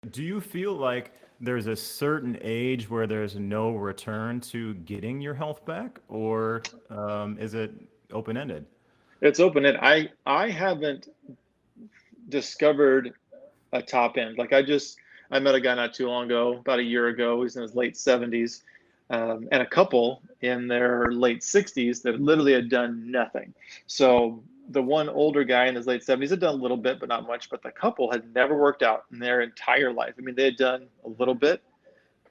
Do you feel like there's a certain age where there's no return to getting your health back, or is it open ended? It's open. And I haven't discovered a top end. Like I met a guy not too long ago, about a year ago. He's in his late 70s, and a couple in their late 60s that literally had done nothing. So the one older guy in his late 70s had done a little bit, but not much. But the couple had never worked out in their entire life. I mean, they had done a little bit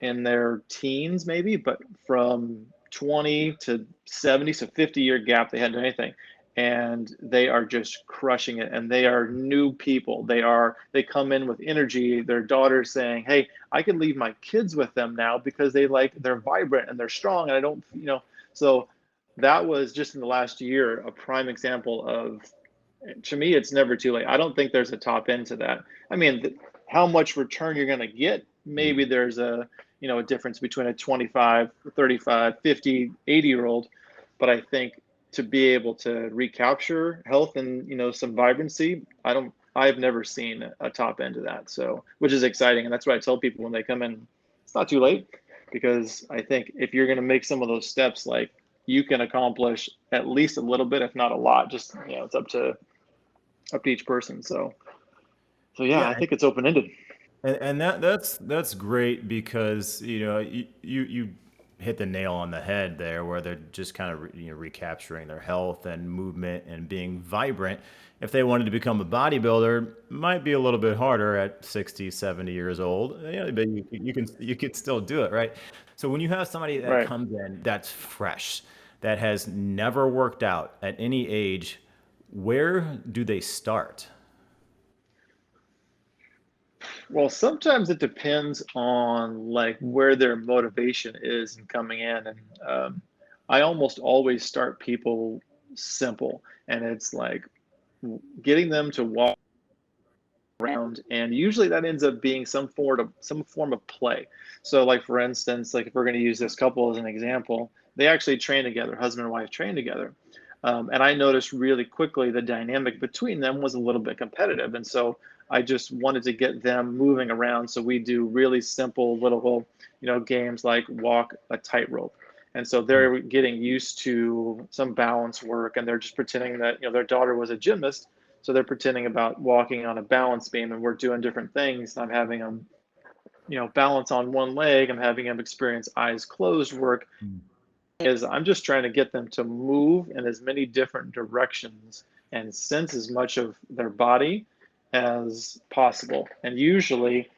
in their teens, maybe, but from 20 to 70, so 50-year gap, they hadn't done anything. And they are just crushing it. And they are new people. They come in with energy. Their daughter's saying, hey, I can leave my kids with them now because they're vibrant and they're strong. And I don't, so that was just in the last year, a prime example of, to me, it's never too late. I don't think there's a top end to that. I mean, how much return you're going to get, maybe there's a difference between a 25, 35, 50, 80-year old. But I think to be able to recapture health and, some vibrancy, I've never seen a top end to that. So, which is exciting. And that's what I tell people when they come in, it's not too late, because I think if you're going to make some of those steps, like, you can accomplish at least a little bit, if not a lot. Just, it's up to each person. So yeah, I Yeah, think it's open ended. and that's great because you hit the nail on the head there, where they're just kind of recapturing their health and movement and being vibrant. If they wanted to become a bodybuilder, might be a little bit harder at 60, 70 years old. But you could still do it, right? So when you have somebody that Right. comes in that's fresh, that has never worked out at any age, where do they start? Well, sometimes it depends on like where their motivation is in coming in, and I almost always start people simple, and it's like getting them to walk around, and usually that ends up being some form of play. So, like for instance, like if we're going to use this couple as an example, they actually train together, husband and wife train together. And I noticed really quickly the dynamic between them was a little bit competitive. And so I just wanted to get them moving around. So we do really simple little, games like walk a tightrope. And so they're getting used to some balance work, and they're just pretending that, their daughter was a gymnast. So they're pretending about walking on a balance beam, and we're doing different things. I'm having them, balance on one leg. I'm having them experience eyes closed work. Is I'm just trying to get them to move in as many different directions and sense as much of their body as possible. And usually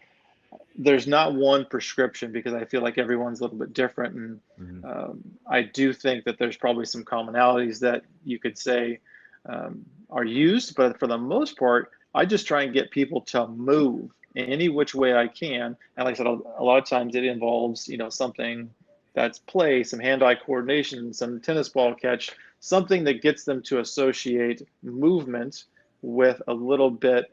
there's not one prescription, because I feel like everyone's a little bit different. And I do think that there's probably some commonalities that you could say are used, but for the most part, I just try and get people to move in any which way I can. And like I said, a lot of times it involves, something that's play, some hand-eye coordination, some tennis ball catch, something that gets them to associate movement with a little bit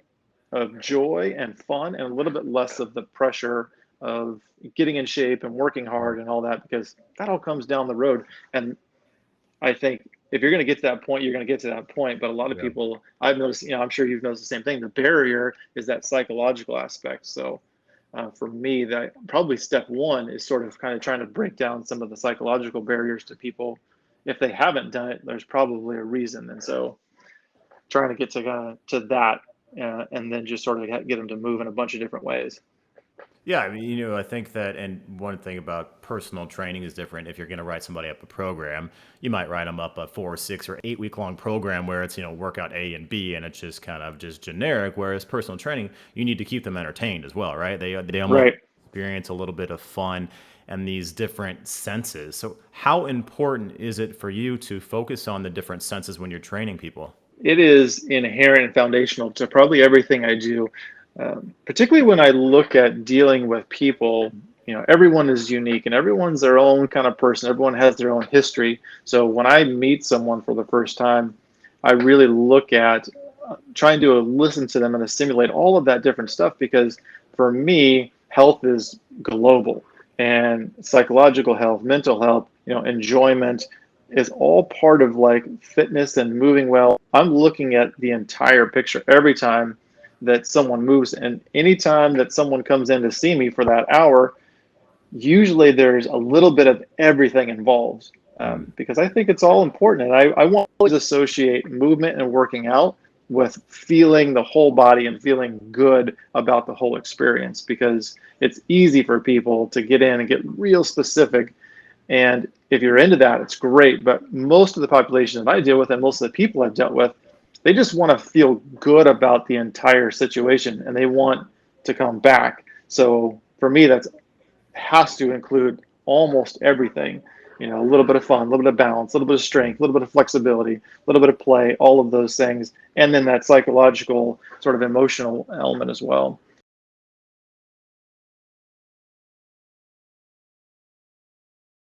of joy and fun, and a little bit less of the pressure of getting in shape and working hard and all that, because that all comes down the road. And I think if you're going to get to that point, you're going to get to that point. But a lot of Yeah. people, I've noticed, I'm sure you've noticed the same thing. The barrier is that psychological aspect. So for me, that probably step one is sort of kind of trying to break down some of the psychological barriers to people. If they haven't done it, there's probably a reason. And so trying to get to that, and then just sort of get them to move in a bunch of different ways. Yeah, I mean, I think that, and one thing about personal training is different. If you're going to write somebody up a program, you might write them up a 4, 6, or 8 week long program where it's, workout A and B, and it's just kind of just generic. Whereas personal training, you need to keep them entertained as well, right? They almost Right. experience a little bit of fun and these different senses. So, how important is it for you to focus on the different senses when you're training people? It is inherent and foundational to probably everything I do, particularly when I look at dealing with people. Everyone is unique and everyone's their own kind of person. Everyone has their own history. So when I meet someone for the first time, I really look at trying to listen to them and assimilate all of that different stuff, because for me, health is global, and psychological health, mental health, enjoyment is all part of like fitness and moving well. I'm looking at the entire picture every time that someone moves. And anytime that someone comes in to see me for that hour, usually there's a little bit of everything involved, Mm. because I think it's all important. And I won't always associate movement and working out with feeling the whole body and feeling good about the whole experience, because it's easy for people to get in and get real specific. And if you're into that, it's great. But most of the population that I deal with and most of the people I've dealt with, they just want to feel good about the entire situation and they want to come back. So for me, that's has to include almost everything. You know, a little bit of fun, a little bit of balance, a little bit of strength, a little bit of flexibility, a little bit of play, all of those things. And then that psychological sort of emotional element as well.